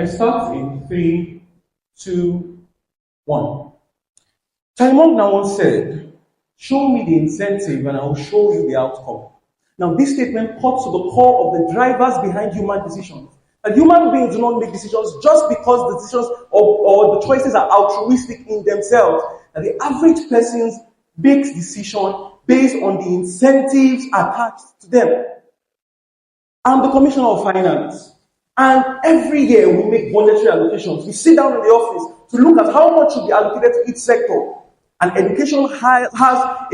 Let's start in 3, 2, 1. Simon now said, "Show me the incentive and I will show you the outcome." Now, this statement cuts to the core of the drivers behind human decisions. And human beings do not make decisions just because the decisions or the choices are altruistic in themselves. And the average person makes decisions based on the incentives attached to them. I'm the Commissioner of Finance. And every year we make budgetary allocations. We sit down in the office to look at how much should be allocated to each sector. And education has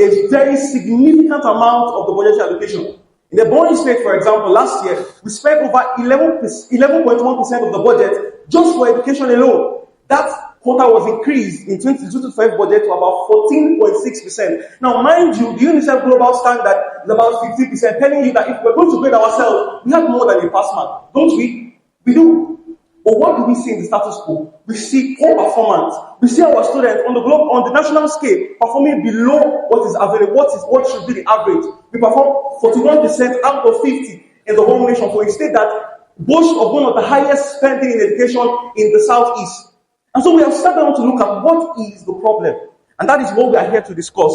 a very significant amount of the budgetary allocation. In the Borno State, for example, last year, we spent over 11.1% of the budget just for education alone. That quota was increased in 2022-25 budget to about 14.6%. Now, mind you, the UNICEF Global Standard is about 50%, telling you that if we're going to grade ourselves, we have more than a pass mark, don't we? We do. But what do we see in the status quo? We see poor performance. We see our students on the national scale performing below what is available, what should be the average. We perform 41% out of 50 in the whole nation for a state that boasts of one of the highest spending in education in the southeast. And so we have sat down to look at what is the problem. And that is what we are here to discuss.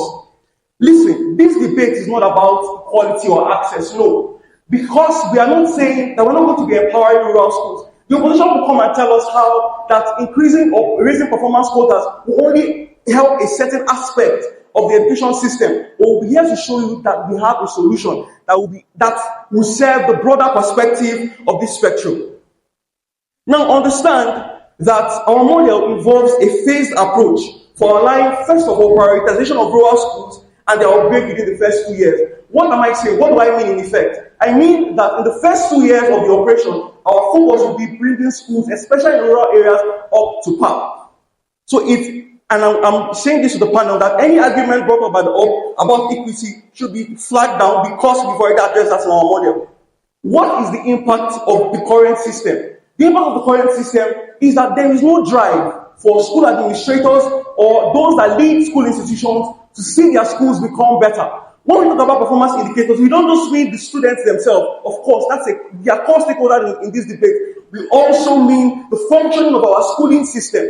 Listen, this debate is not about quality or access, no. Because we are not saying that we're not going to be empowering rural schools. The opposition will come and tell us how that increasing or raising performance quotas will only help a certain aspect of the education system. But we'll be here to show you that we have a solution that will serve the broader perspective of this spectrum. Now understand that our model involves a phased approach for allowing, first of all, prioritization of rural schools and their upgrade within the first 2 years. What am I saying? What do I mean in effect? I mean that in the first 2 years of the operation, our focus will be bringing schools, especially in rural areas, up to par. So I'm saying this to the panel, that any argument brought up about equity should be flagged down because we've already addressed that in our model. What is the impact of the current system? The impact of the current system is that there is no drive for school administrators or those that lead school institutions to see their schools become better. When we talk about performance indicators, we don't just mean the students themselves. Of course, they are core stakeholders in this debate. We also mean the functioning of our schooling system.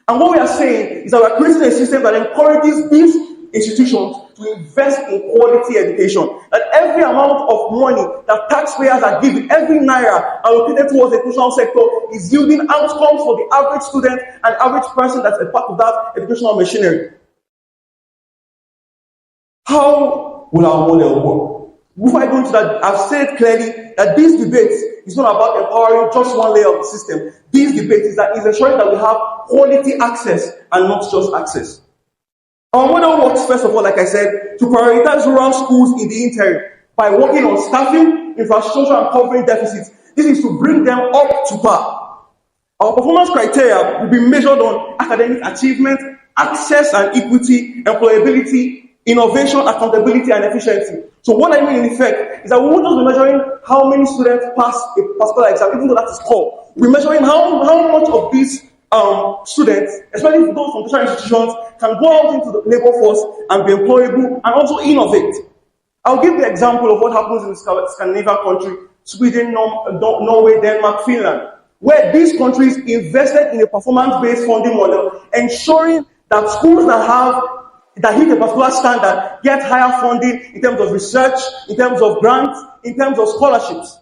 And what we are saying is that we are creating a system that encourages these institutions to invest in quality education. That every amount of money that taxpayers are giving, every naira allocated towards the educational sector, is yielding outcomes for the average student and average person that's a part of that educational machinery. How will our model work? Before I go into that, I've said clearly that this debate is not about empowering just one layer of the system. This debate is ensuring that we have quality access and not just access. Our model works, first of all, like I said, to prioritize rural schools in the interim by working on staffing, infrastructure, and covering deficits. This is to bring them up to par. Our performance criteria will be measured on academic achievement, access and equity, employability, innovation, accountability, and efficiency. So what I mean in effect is that we won't just be measuring how many students pass a particular exam, even though that is core. We're measuring how much of these students, especially those from tertiary institutions, can go out into the labor force and be employable and also innovate. I'll give the example of what happens in the Scandinavian country, Sweden, Norway, Denmark, Finland, where these countries invested in a performance-based funding model, ensuring that schools that hit a particular standard get higher funding in terms of research, in terms of grants, in terms of scholarships.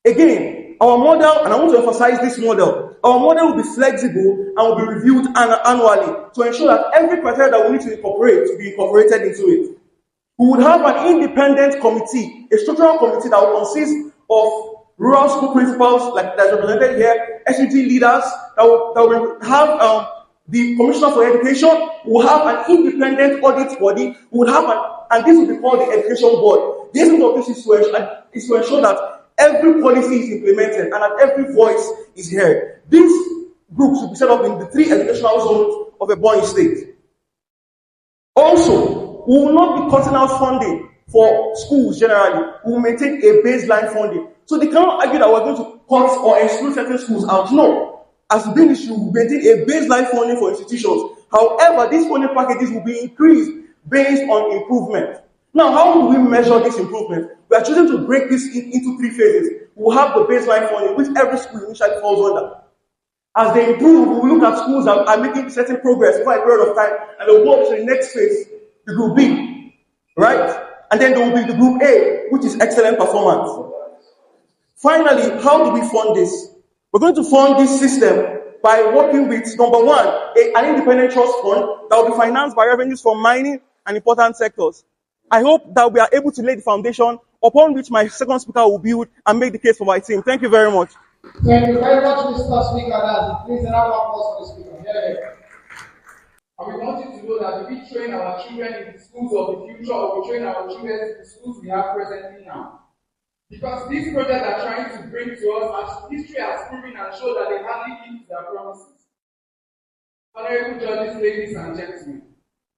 Again, our model, and I want to emphasize this model, our model will be flexible and will be reviewed annually to ensure that every criteria that we need to incorporate will be incorporated into it. We would have an independent committee, a structural committee that will consist of rural school principals, like that's represented here, SUG leaders, that will have the Commissioner for Education, will have an independent audit body, and this will be called the Education Board. The essence of this is to ensure that every policy is implemented and that every voice is heard. These groups will be set up in the 3 educational zones of a Borno state. Also, we will not be cutting out funding for schools generally. We will maintain a baseline funding. So they cannot argue that we're going to cut or exclude certain schools out. No. As a being issue, we will maintain a baseline funding for institutions. However, these funding packages will be increased based on improvement. Now, how do we measure this improvement? We are choosing to break this into three phases. We will have the baseline funding, which every school initially falls under. As they improve, we will look at schools that are making certain progress for a period of time, and they'll go up to the next phase, the group B, right? And then there will be the group A, which is excellent performance. Finally, how do we fund this? We're going to fund this system by working with, number one, an independent trust fund that will be financed by revenues from mining and important sectors. I hope that we are able to lay the foundation upon which my second speaker will build and make the case for my team. Thank you very much. Thank you very much, Mr. Speaker. Please round of applause for the speaker. Yeah. And we want you to know that we train our children in the schools of the future, or we train our children in the schools we have presently now. Because these projects are trying to bring to us, as history has proven and shown that they hardly keep their promises. Honorable judges, ladies and gentlemen,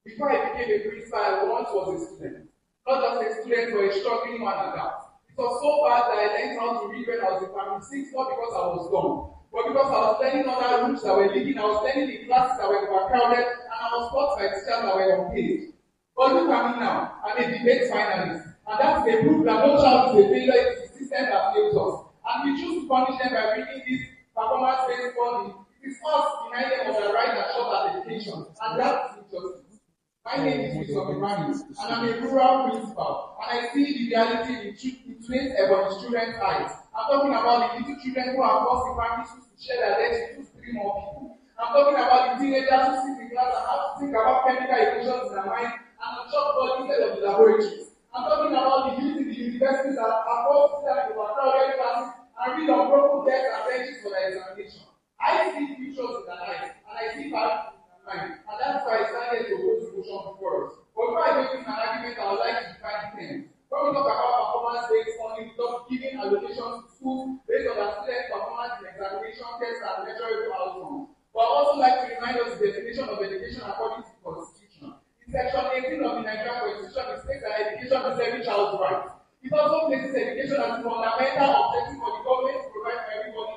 before I became a principal, I once was a student. Not just a student, but a struggling one at that. It was so bad that I learned how to read when I was in primary 6, not because I was dumb, but because I was learning other rooms that were leaking, I was learning the classes that were overcrowded, and I was taught by teachers that were unpaid. But look at me now, I'm a debate finalist, and that's a proof that no child is a failure, it is the system that fails us. And we choose to punish them by bringing this performance-based funding. It is us behind them on the right that short at education, and that's injustice. My name is Mr. Ibrahim, and I'm a rural principal, and I see the reality in today's urban children's eyes. I'm talking about the little children who are forced in primary schools to share their desks with 3 more people. I'm talking about the teenagers who sit in class and have to think about chemical equations in their mind and on chalkboard instead of the laboratories. I'm talking about the youth in the universities that are forced to sit in overcrowded classes and read on broken desks and benches for their examination. I see pictures in their eyes, and I see bad in their mind, and that's why I started to oppose the motion before us. But before I make this an argument, I would like to define things. When we talk about performance-based funding, we talk giving allocations to schools based on their students' performance in examination, tests, and measurable outcomes. But I also like to remind us the definition of education according to the Constitution. In Section 18 of the Nigerian Constitution, it states that education is every child's right. It also places education as a fundamental objective for the government to provide for everybody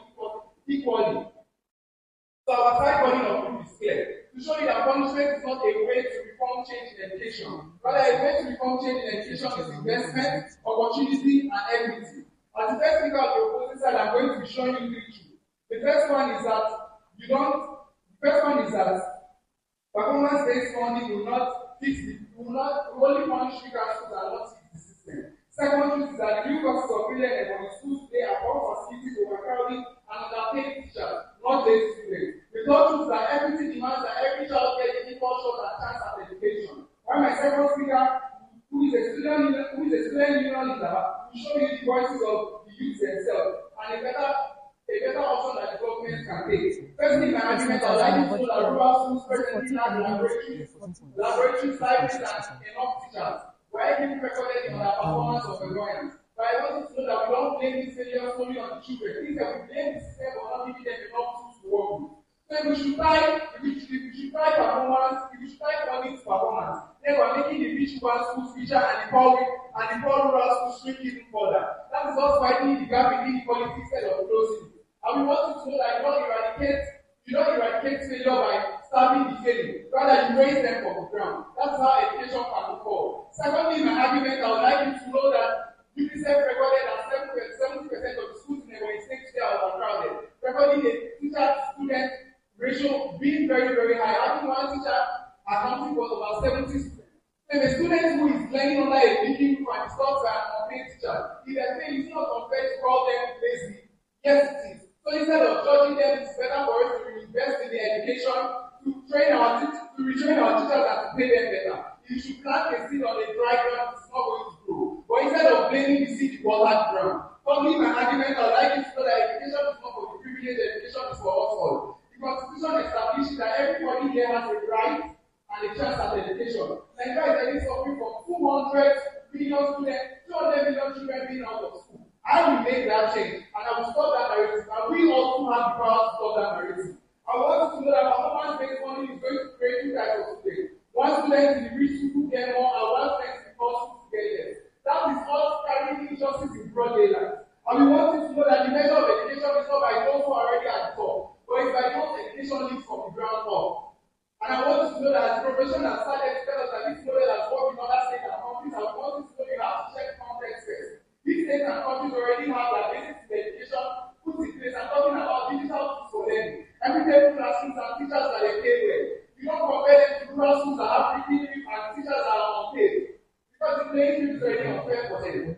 equally. So our side burden of proof is clear. To show you that punishment is not a way to reform change in education. Rather, a way to reform change in education is investment, opportunity, and equity. As the first speaker of the opposing side, I'm going to be showing you 3 truths. The first one is that performance-based funding will not only punish weaker schools and not fix the system. Second truth is that the real causes of failure in schools today are poor facilities, overcrowding, and underpaid teachers, not lazy students. The third truth is that equity demands that every child get an equal shot and chance at education. While my second speaker, who is a student union leader, will show you the voices of the youth themselves and a better option that the government can take. Firstly, my argument, I would like to show that rural schools presently lack laboratories, libraries, and enough teachers. Why didn't we recorded on our performance of Egoians? But I want you to know that we don't blame this failure solely on the children. Things that we blame the system for not giving them enough tools to work with. So if we should try funding to performance, then we're making the rich rural schools richer and the poor rural schools shrink even further. That is us widening the gap in inequality instead of closing it. And we want you to know that you don't eradicate failure by starving the failing. Rather, you raise them from the ground. That's how education can move forward. Secondly, in my argument, I would like you to know that UNICEF recorded that 70% of the schools in Ebonyi State today are overcrowded, recording a teacher-student ratio being very, very high. Having one teacher accounting for about 70 students. So a student who is learning under a big roof and is not an unpaid teacher, if they say it's not unfair to call them lazy, yes it is. So instead of judging them, it's better for us to invest in the education, to retrain our teachers and to pay them better. If you should plant a seed on a dry ground, it's not going to grow. But instead of blaming the seed, you water the ground. Finally, my argument, I'd like you to know that education is not for the privileged, education is for us all. The Constitution establishes that everybody here has a right and a chance at education. Nigeria is suffering from 200 million students, 200 million children being out of school. I will make that change, and I will stop that narrative. And we also have the power to stop that narrative. I want you to know that performance-based funding is going to create 2 types of students. One student in the rich school get more, and one student in the poor school get less. That is us carrying injustice in broad daylight. And we want you to know that the measure of education is not by those who are already at the top, but it's by those education leads from the ground up. And I want you to know that the profession has started to tell us that this model has worked in other states and countries. I want you to know you have to check context first. are picking it and teachers are unpaid. Because the playing field is very unfair for them.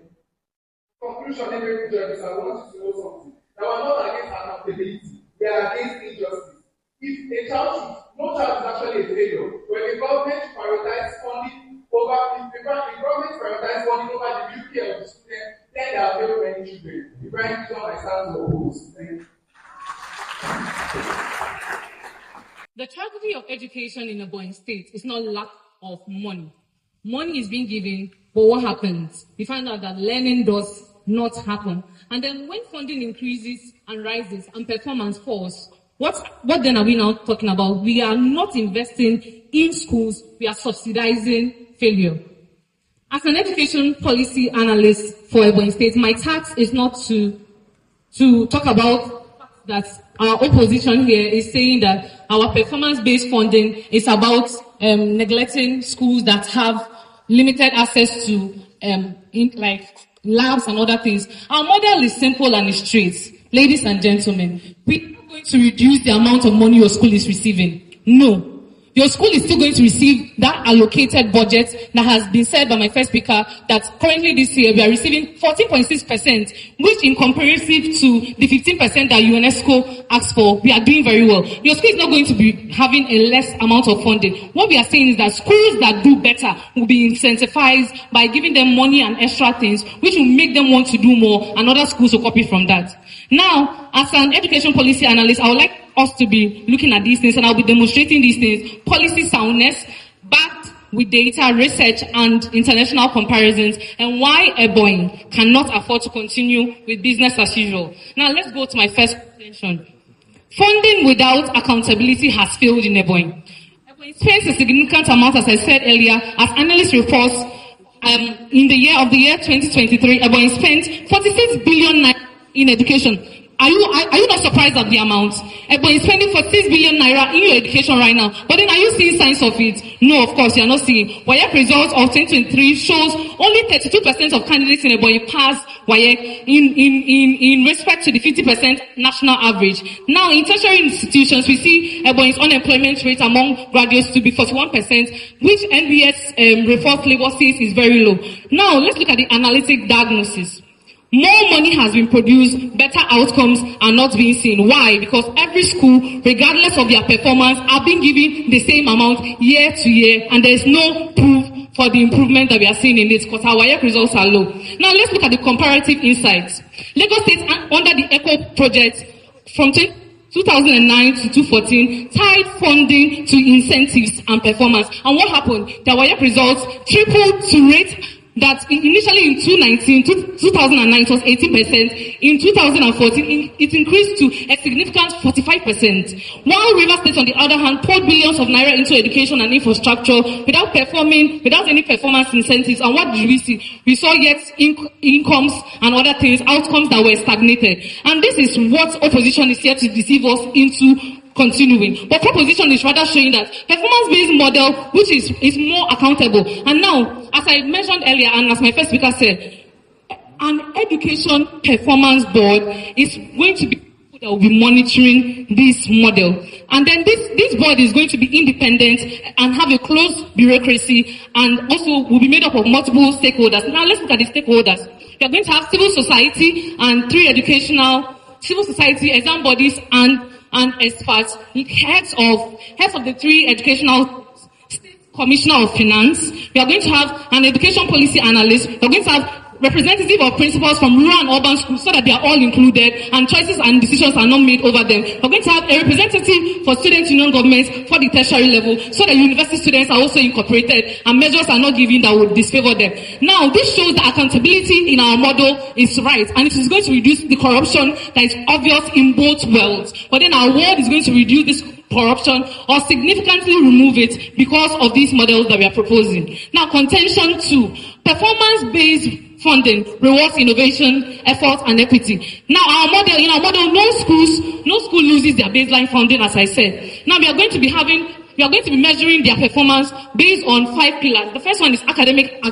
Conclusion, every judges, I want you to know something. That we're not against accountability, we are against injustice. If a child should, no child is actually a failure. When the government prioritize funding over, if the government prioritize funding over the real care of the student, then there are very many children. The parents do not understand the rules. Thank you. The tragedy of education in Ebonyi State is not lack of money. Money is being given, but what happens? We find out that learning does not happen. And then when funding increases and rises and performance falls, what then are we now talking about? We are not investing in schools, we are subsidizing failure. As an education policy analyst for Ebonyi State, my task is not to talk about that our opposition here is saying that our performance-based funding is about neglecting schools that have limited access to like labs and other things. Our model is simple and straight. Ladies and gentlemen, we are not going to reduce the amount of money your school is receiving. No. Your school is still going to receive that allocated budget that has been said by my first speaker that currently this year we are receiving 14.6%, which in comparison to the 15% that UNESCO asked for, we are doing very well. Your school is not going to be having a less amount of funding. What we are saying is that schools that do better will be incentivized by giving them money and extra things, which will make them want to do more, and other schools will copy from that. Now, as an education policy analyst, I would like us to be looking at these things, and I'll be demonstrating these things. Policy soundness, backed with data, research, and international comparisons, and why Ebonyi cannot afford to continue with business as usual. Now, let's go to my first question. Funding without accountability has failed in Ebonyi. Ebonyi spends a significant amount, as I said earlier, as analyst reports, in the year 2023, Ebonyi spent 46 billion in education. Are you not surprised at the amount? Ebonyi is spending 46 billion naira in your education right now. But then are you seeing signs of it? No, of course, you are not seeing. WAEC results of 2023 shows only 32% of candidates in Ebonyi pass WAEC in respect to the 50% national average. Now, in tertiary institutions, we see Ebonyi's unemployment rate among graduates to be 41%, which NBS report label says is very low. Now, let's look at the analytic diagnosis. More money has been produced, better outcomes are not being seen. Why? Because every school, regardless of their performance, are being given the same amount year to year, and there is no proof for the improvement that we are seeing in it because our WAEC results are low. Now let's look at the comparative insights. Lagos State, under the ECHO project from 2009 to 2014, tied funding to incentives and performance. And what happened? The WAEC results tripled to rate that initially in 2009 it was 18%, in 2014 it increased to a significant 45%. While Rivers State on the other hand poured billions of naira into education and infrastructure without any performance incentives. And what did we see? We saw yet incomes and other things, outcomes that were stagnated. And this is what opposition is here to deceive us into continuing. But proposition is rather showing that performance-based model, which is more accountable. And now, as I mentioned earlier, and as my first speaker said, an education performance board is going to be that will be monitoring this model. And then this board is going to be independent and have a closed bureaucracy, and also will be made up of multiple stakeholders. Now let's look at the stakeholders. We are going to have civil society and 3 educational civil society exam bodies and experts, heads of the 3 educational commissioner of finance. We are going to have an education policy analyst. We are going to have representative of principals from rural and urban schools so that they are all included and choices and decisions are not made over them. We are going to have a representative for student union governments for the tertiary level so that university students are also incorporated and measures are not given that would disfavor them. Now, this shows that accountability in our model is right, and it is going to reduce the corruption that is obvious in both worlds. But then our world is going to reduce this corruption or significantly remove it because of these models that we are proposing. Now, contention 2, performance-based funding rewards innovation, effort, and equity. Now, in our model, no school loses their baseline funding, as I said. Now, we are going to be measuring their performance based on 5 pillars. The first one is academic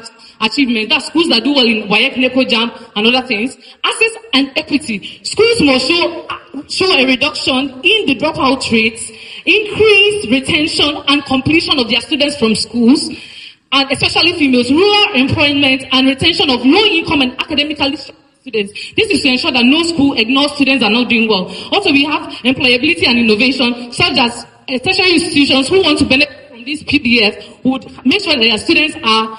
achievement. That's schools that do well in WAEC, NECO, JAM, and other things. Access and equity. Schools must show a reduction in the dropout rates, increase retention and completion of their students from schools, and especially females, rural employment and retention of low-income and academically students. This is to ensure that no school ignores students that are not doing well. Also, we have employability and innovation, such as tertiary institutions who want to benefit from this PDF would make sure that their students are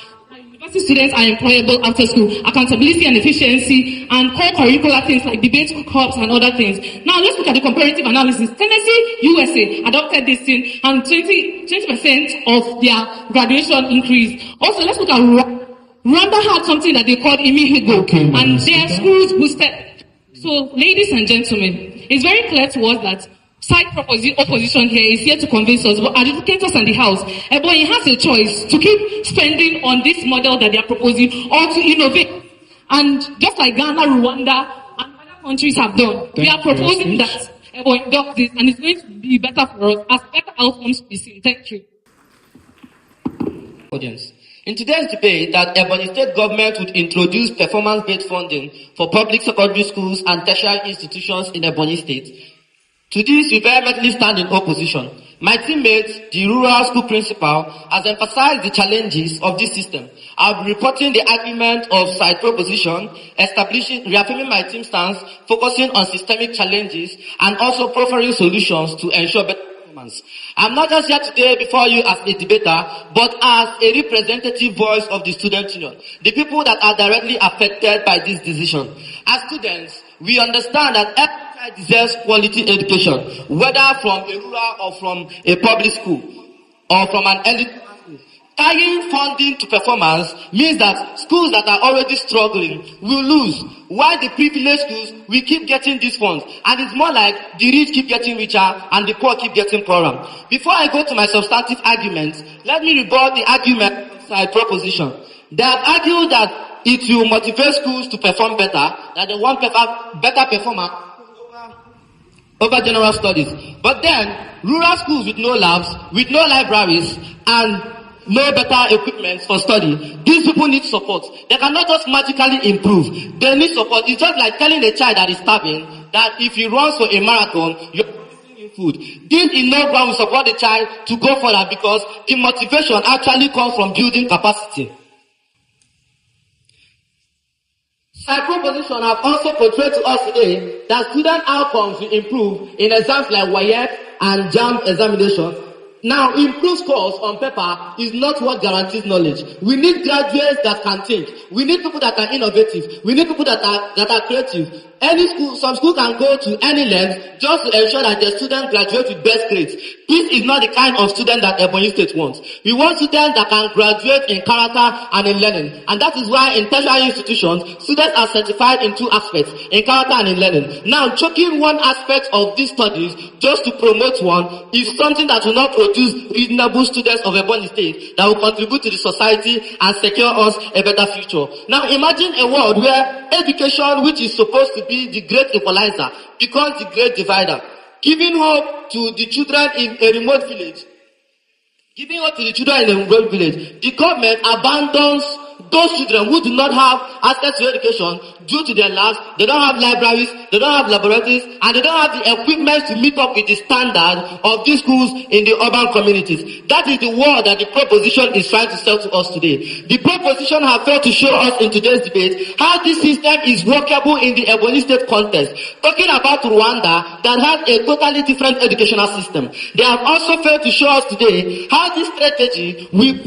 students are employable after school, accountability and efficiency, and core curricular things like debate clubs and other things. Now let's look at the comparative analysis. Tennessee, USA adopted this thing, and 20% of their graduation increased. Also, let's look at Rwanda had something that they called Imihigo, and their schools boosted. So, ladies and gentlemen, it's very clear to us that side opposition here is here to convince us, but educators and the House, Ebonyi has a choice to keep spending on this model that they are proposing or to innovate. And just like Ghana, Rwanda, and other countries have done, we are proposing that Ebonyi does this, and it's going to be better for us as better outcomes to be seen. Thank you. Audience. In today's debate that Ebonyi State government would introduce performance-based funding for public secondary schools and tertiary institutions in Ebonyi State, to this, we vehemently stand in opposition. My teammate, the rural school principal, has emphasized the challenges of this system. I'll be reporting the argument of side proposition, reaffirming my team stance, focusing on systemic challenges, and also proffering solutions to ensure better performance. I'm not just here today before you as a debater, but as a representative voice of the student union, the people that are directly affected by this decision. As students, we understand that every child deserves quality education, whether from a rural or from a public school or from an elite school. Tying funding to performance means that schools that are already struggling will lose, while the privileged schools will keep getting these funds. And it's more like the rich keep getting richer and the poor keep getting poorer. Before I go to my substantive arguments, let me rebut the argument side proposition. They have argued that it will motivate schools to perform better, that they want better performance over general studies. But then, rural schools with no labs, with no libraries, and no better equipment for study, these people need support. They cannot just magically improve. They need support. It's just like telling a child that is starving that if he runs for a marathon, you're giving him food. This in no way will support the child to go further because the motivation actually comes from building capacity. Side proposition have also portrayed to us today that student outcomes will improve in exams like WAEC and JAMB examination. Now, improved scores on paper is not what guarantees knowledge. We need graduates that can think. We need people that are innovative. We need people that are creative. Some school can go to any length just to ensure that the student graduates with best grades. This is not the kind of student that Ebonyi State wants. We want students that can graduate in character and in learning. And that is why in tertiary institutions, students are certified in two aspects, in character and in learning. Now, choking one aspect of these studies just to promote one is something that will not produce reasonable students of Ebonyi State that will contribute to the society and secure us a better future. Now, imagine a world where education, which is supposed to be the great equalizer, becomes the great divider. Giving hope to the children in a remote village. The government abandons those children who do not have access to education due to their labs. They don't have libraries, they don't have laboratories, and they don't have the equipment to meet up with the standard of these schools in the urban communities. That is the word that the proposition is trying to sell to us today. The proposition has failed to show us in today's debate how this system is workable in the Ebonyi State context. Talking about Rwanda, that has a totally different educational system. They have also failed to show us today how this strategy will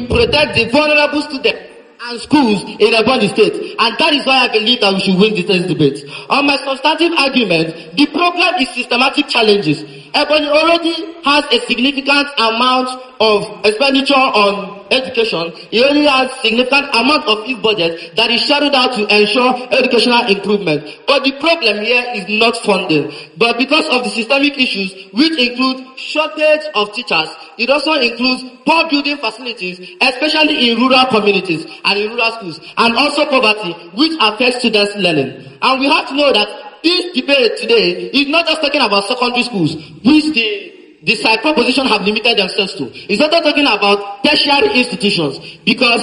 protect the vulnerable students and schools in Ebonyi State. And that is why I believe that we should win this debate. On my substantive argument, the problem is systematic challenges. Ebonyi already has a significant amount of expenditure on education. It only has significant amount of its budget that is shadowed out to ensure educational improvement. But the problem here is not funding. But because of the systemic issues, which include shortage of teachers, it also includes poor building facilities, especially in rural communities and in rural schools, and also poverty, which affects students' learning. And we have to know that this debate today is not just talking about secondary schools, which the side proposition have limited themselves to. It's not talking about tertiary institutions, because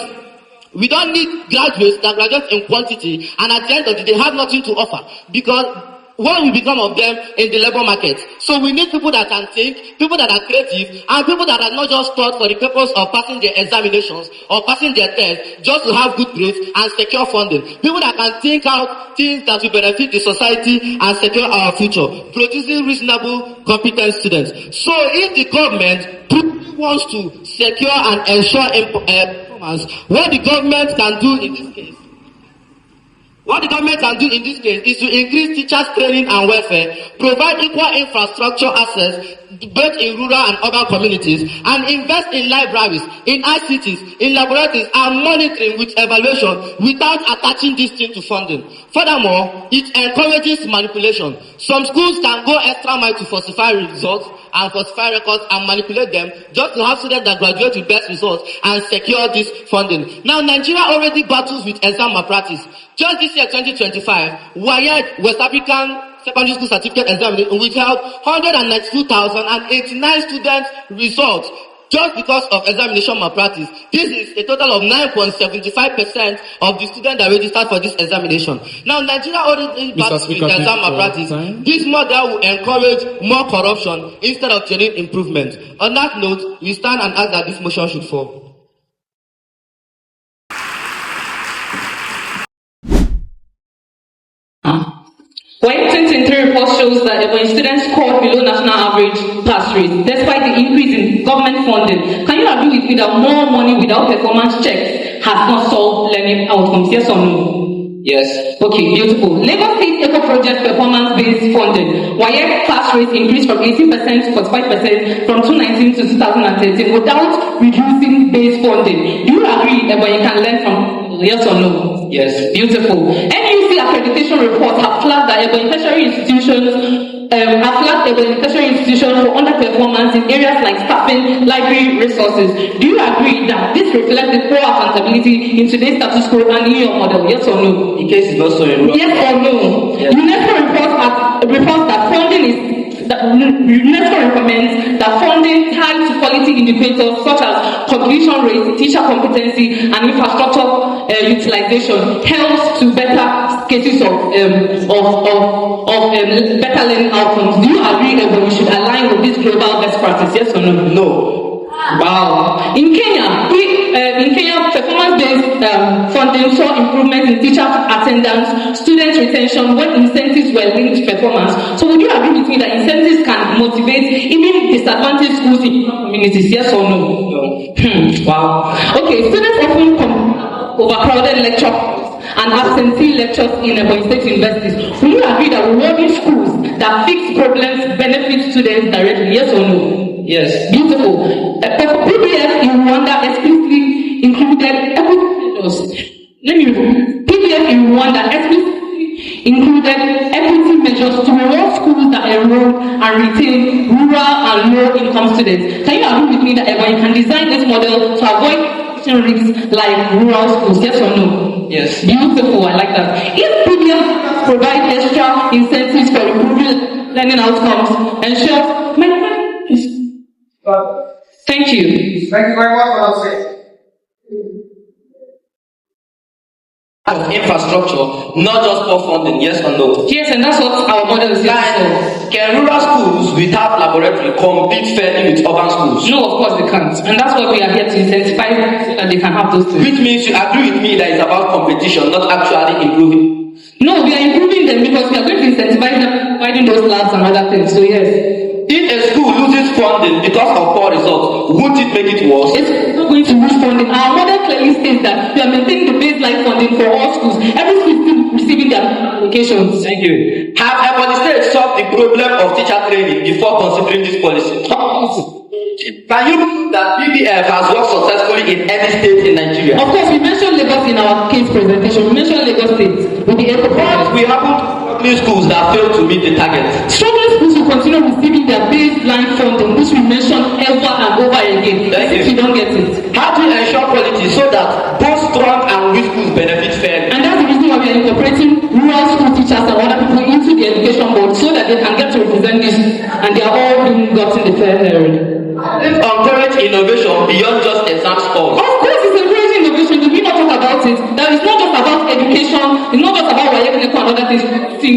we don't need graduates that graduate in quantity and at the end of the day have nothing to offer, because what will become of them in the labor market? So we need people that can think, people that are creative, and people that are not just taught for the purpose of passing their examinations or passing their tests just to have good grades and secure funding. People that can think out things that will benefit the society and secure our future, producing reasonable, competent students. So if the government wants to secure and ensure performance, what the government can do in this case is to increase teachers' training and welfare, provide equal infrastructure access both in rural and urban communities, and invest in libraries, in ICTs, in laboratories, and monitoring with evaluation without attaching this thing to funding. Furthermore, it encourages manipulation. Some schools can go extra mile to falsify results and falsify records and manipulate them just to have students that graduate with best results and secure this funding. Now, Nigeria already battles with exam malpractice. Just this year, 2025, WAEC, West African Secondary School Certificate Examination, withheld 192,089 students' results just because of examination malpractice. This is a total of 9.75% of the students that registered for this examination. Now, Nigeria already battles with exam malpractice. This model will encourage more corruption instead of genuine improvement. On that note, we stand and ask that this motion should fall. WAEC 2023 report shows that when students scored below national average pass rate, despite the increase in government funding, can you agree with me that more money without performance checks has not solved learning outcomes? Yes or no? Yes. Okay, beautiful. Lagos State Eco Project performance-based funding. WAEC pass rate increased from 18% to 45% from 2019 to 2013 without reducing base funding. Do you agree that when you can learn from? Yes or no? Yes. Beautiful. NUC accreditation reports have flagged that tertiary institutions for underperformance in areas like staffing, library resources. Do you agree that this reflects the poor accountability in today's status quo and in your model? Yes or no? In case it's also in yes or no? Yes. UNESCO reports that funding is UNESCO recommends that funding tied to quality indicators such as completion rate, teacher competency, and infrastructure utilization helps to better cases of better learning outcomes. Do you agree that we should align with this global best practice? Yes or no? No. Wow. In Kenya, performance-based funding saw improvement in teacher attendance, student retention when incentives were linked to performance. So would you agree with me that incentives can motivate even disadvantaged schools in communities? Yes or no? No. Wow. Okay, students often overcrowded lecture and absentee lectures in Ebonyi State universities. Will you agree that rewarding schools that fix problems benefit students directly? Yes or no? Yes. Beautiful. PBF in Rwanda explicitly included equity measures. PBF in Rwanda explicitly included equity measures to reward schools that enroll and retain rural and low-income students. Can you agree with me that you can design this model to avoid risks like rural schools? Yes or no? Yes. Beautiful. I like that. If PBF provide extra incentives for improving learning outcomes, ensure thank you. Thank you very much for that saying. Of infrastructure, not just for funding, yes or no? Yes, and that's what our model is. Can rural schools without laboratory compete fairly with urban schools? No, of course they can't. And that's what we are here to incentivize so that they can have those things. Which means you agree with me that it's about competition, not actually improving. No, we are improving them because we are going to incentivize them providing those labs and other things. So yes. If a school loses funding because of poor results, won't it make it worse? It's not going to lose funding. Our model clearly states that we are maintaining the baseline funding for all schools. Every school is still receiving their allocations. Thank you. Have Ebonyi State solved the problem of teacher training before considering this policy? Can you prove that PBF has worked successfully in any state in Nigeria? Of course, we mentioned Lagos in our case presentation. We mentioned Lagos State with the Eco Project. We haven't schools that fail to meet the target. Struggling schools will continue receiving their baseline funding, which we mention over and over again. If you don't get it. How do you ensure quality so that both strong and weak schools benefit fairly? And that's the reason why we are incorporating rural school teachers and other people into the education board so that they can get to represent this and they are all being gotten the fair hearing. Let's encourage innovation beyond just exam scores. Of course, it's encouraging innovation. Do we not talk about it? That it's not just about education, it's not just about WAEC and other things.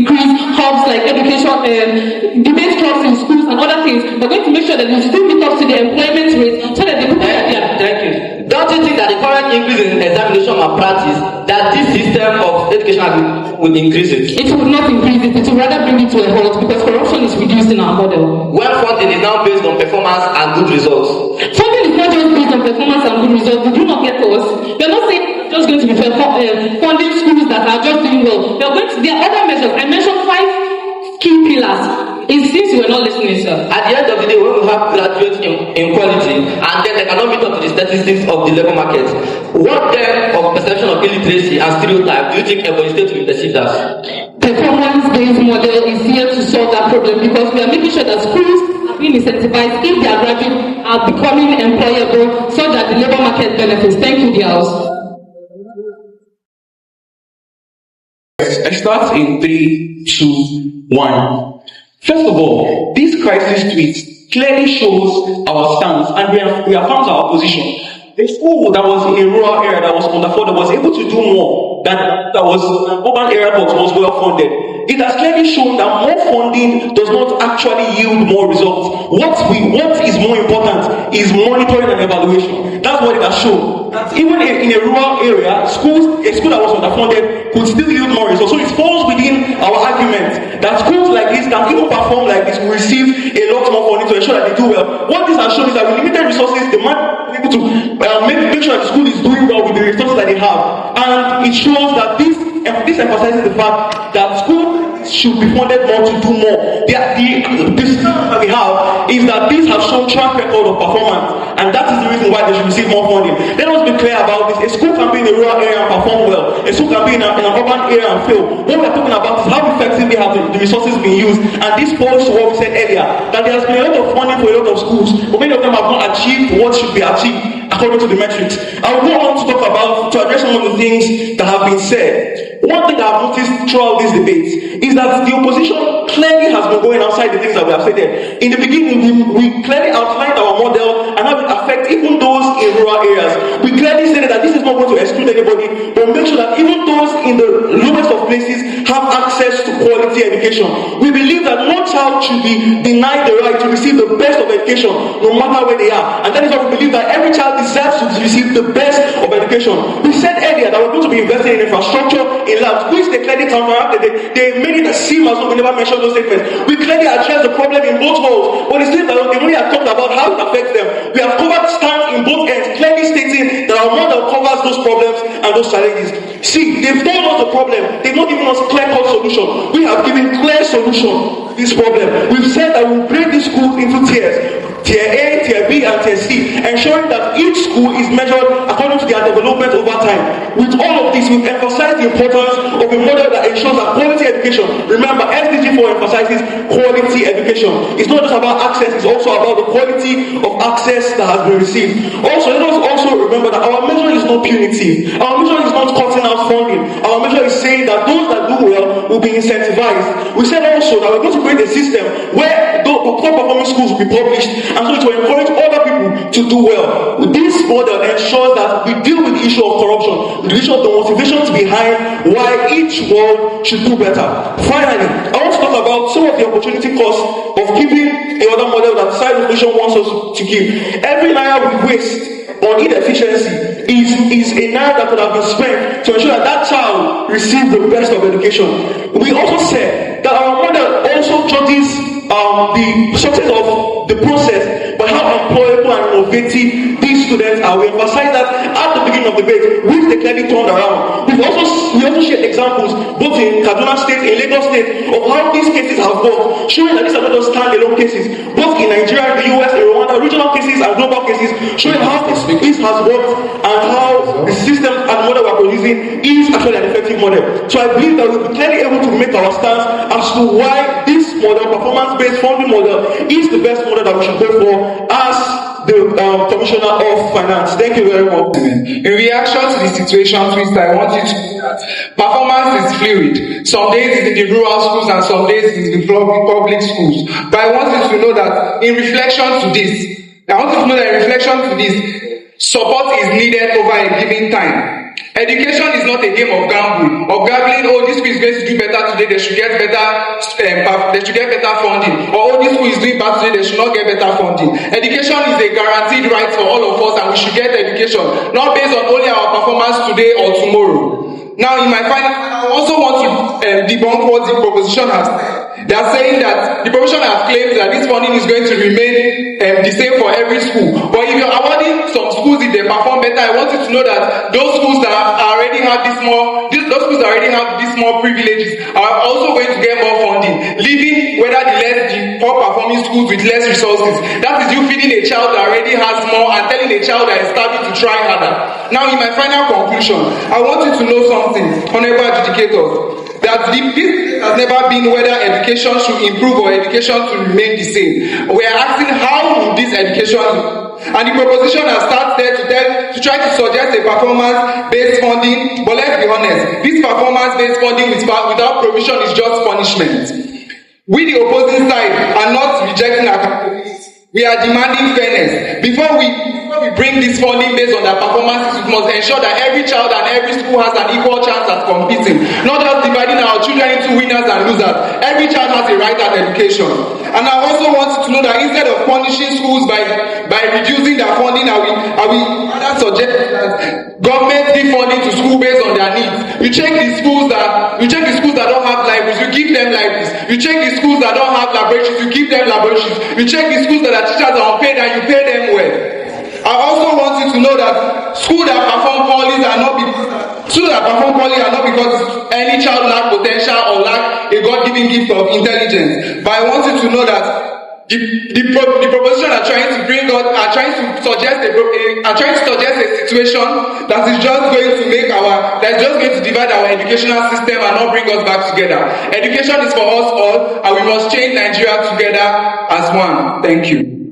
increase hubs like education, debate clubs in schools and other things. We're going to make sure that we still meet up to the employment rate so that the people that are Thank you. Don't you think that the current increase in examination malpractice, that this system of education will increase it? It will not increase it, it will rather bring it to a halt because corruption is reduced in our model. When funding is now based on performance and good results. Funding is not just based on performance and good results. Did you not get us? We're not saying it's just going to be funding schools that are just doing well. There are other measures. I mentioned 5 key pillars. Since you were not listening, sir. At the end of the day, when we have graduates in quality and then they cannot meet up to the statistics of the labor market, what then of perception of illiteracy and stereotype do you think Ebonyi State will perceive as? Performance-based model is here to solve that problem because we are making sure that schools are being incentivized if their graduates are becoming employable so that the labor market benefits. Thank you, dear House. I start in 3, 2, 1. First of all, this crisis tweet clearly shows our stance and we have found our position. The school that was in a rural area that was underfunded was able to do more than that was an urban area but was well funded. It has clearly shown that more funding does not actually yield more results. What is more important is monitoring and evaluation. That's what it has shown. That even in a rural area, a school that was underfunded could still yield more results. So it falls within our argument that schools like this can even perform like this, will receive a lot more funding to ensure that they do well. What this has shown is that with limited resources, the man is able to make sure that the school is doing well with the resources that they have. And it shows that this emphasizes the fact that schools should be funded more to do more. The system that we have is that these have shown track record of performance, and that is the reason why they should receive more funding. Let us be clear about this. A school can be in a rural area and perform well. A school can be in an urban area and fail. What we are talking about is how effectively have the resources been used, and this falls to what we said earlier, that there has been a lot of funding for a lot of schools, but many of them have not achieved what should be achieved according to the metrics. I will go on to talk about, to address some of the things that have been said. One thing I've noticed throughout this debate is that the opposition clearly has been going outside the things that we have said there. In the beginning, we clearly outlined our model and how it affects even those in rural areas. We clearly said that this is not going to exclude anybody, but make sure that even those in the lowest of places have access to quality education. We believe that no child should be denied the right to receive the best of education, no matter where they are. And that is why we believe that every child deserves to receive the best of education. We said earlier that we're going to be investing in infrastructure, in labs, which they clearly counteracted. They made it seem as though we never mentioned those statements. We clearly addressed the problem in both worlds, but it seems that they only have talked about how it affects them. We have covered stance in both ends, clearly stating that our model covers those problems and those challenges. See, they've told us the problem. They've not given us clear-cut solution. We have given clear solution to this problem. We've said that we'll break these schools into tiers. Tier A, Tier B, and Tier C, ensuring that each school is measured according to their development over time. With all of this, we've emphasized the importance of a model that ensures that quality education. Remember, SDG 4 emphasizes quality education. It's not just about access, it's also about the quality of access that has been received. Also, let us also remember that our measure is not punitive. Our measure is not cutting out funding. Our measure is saying that those that do well will be incentivized. We said also that we're going to create a system where the top performing schools will be published, and so it will encourage other people to do well. This model ensures that we deal with the issue of corruption, with the issue of the motivations behind why each world should do better. Finally, I want to talk about some of the opportunity costs of keeping another model that Side Revolution wants us to keep. Every naira we waste on inefficiency is a naira that could have been spent to ensure that child receives the best of education. We also said that our model also judges the success of the process by how employable and innovative these students are. We emphasize that at the beginning of the debate, which they clearly turned around. We also shared examples both in Kaduna State, in Lagos State, of how these cases have worked, showing that these are not just standalone cases, both in Nigeria, the US, in Rwanda, regional cases and global cases, showing how this has worked and how the system and model we're producing is actually an effective model. So I believe that we'll be clearly able to make our stance as to why this model, performance-based funding model, is the best model that we should go for as the Commissioner of Finance. Thank you very much. In reaction to the situation, Twister, I want you to know that performance is fluid. Some days it's in the rural schools and some days it's in the public schools. But I want you to know that in reflection to this, support is needed over a given time. Education is not a game of gambling. Oh, this school is going to do better today, they should get better funding. Or, oh, this school is doing bad today, they should not get better funding. Education is a guaranteed right for all of us, and we should get education, not based on only our performance today or tomorrow. Now, in my final, I also want to debunk what the proposition has said. They are saying that the proposition has claimed that this funding is going to remain the same for every school. But if you're awarding some schools if they perform better, I want you to know that those schools that already have those schools that already have these more privileges are also going to get more funding, leaving the poor performing schools with less resources. That is you feeding a child that already has more and telling a child that is starving to try harder. Now, in my final conclusion, I want you to know something, honorable adjudicators, that this has never been whether education should improve or education should remain the same. We are asking how will this education improve? And the proposition has started there to try to suggest a performance-based funding, but let's be honest, this performance-based funding without provision is just punishment. We, the opposing side, are not rejecting accountability. We are demanding fairness. Before we bring this funding based on their performances, we must ensure that every child and every school has an equal chance at competing, not just dividing our children into winners and losers. Every child has a right at education. And I also want you to know that instead of punishing schools by reducing their funding, I will rather suggest that government give funding to school based on their needs. You check the schools that don't have libraries, you give them libraries. You check the schools that don't have laboratories, you give them laboratories. You check the schools that teachers are unpaid and you pay them well. I also want you to know that schools that perform poorly are not because any child lack potential or lack a God-given gift of intelligence. But I want you to know that the proposition are trying to suggest a situation that is just going to divide our educational system and not bring us back together. Education is for us all, and we must change Nigeria together as one. Thank you.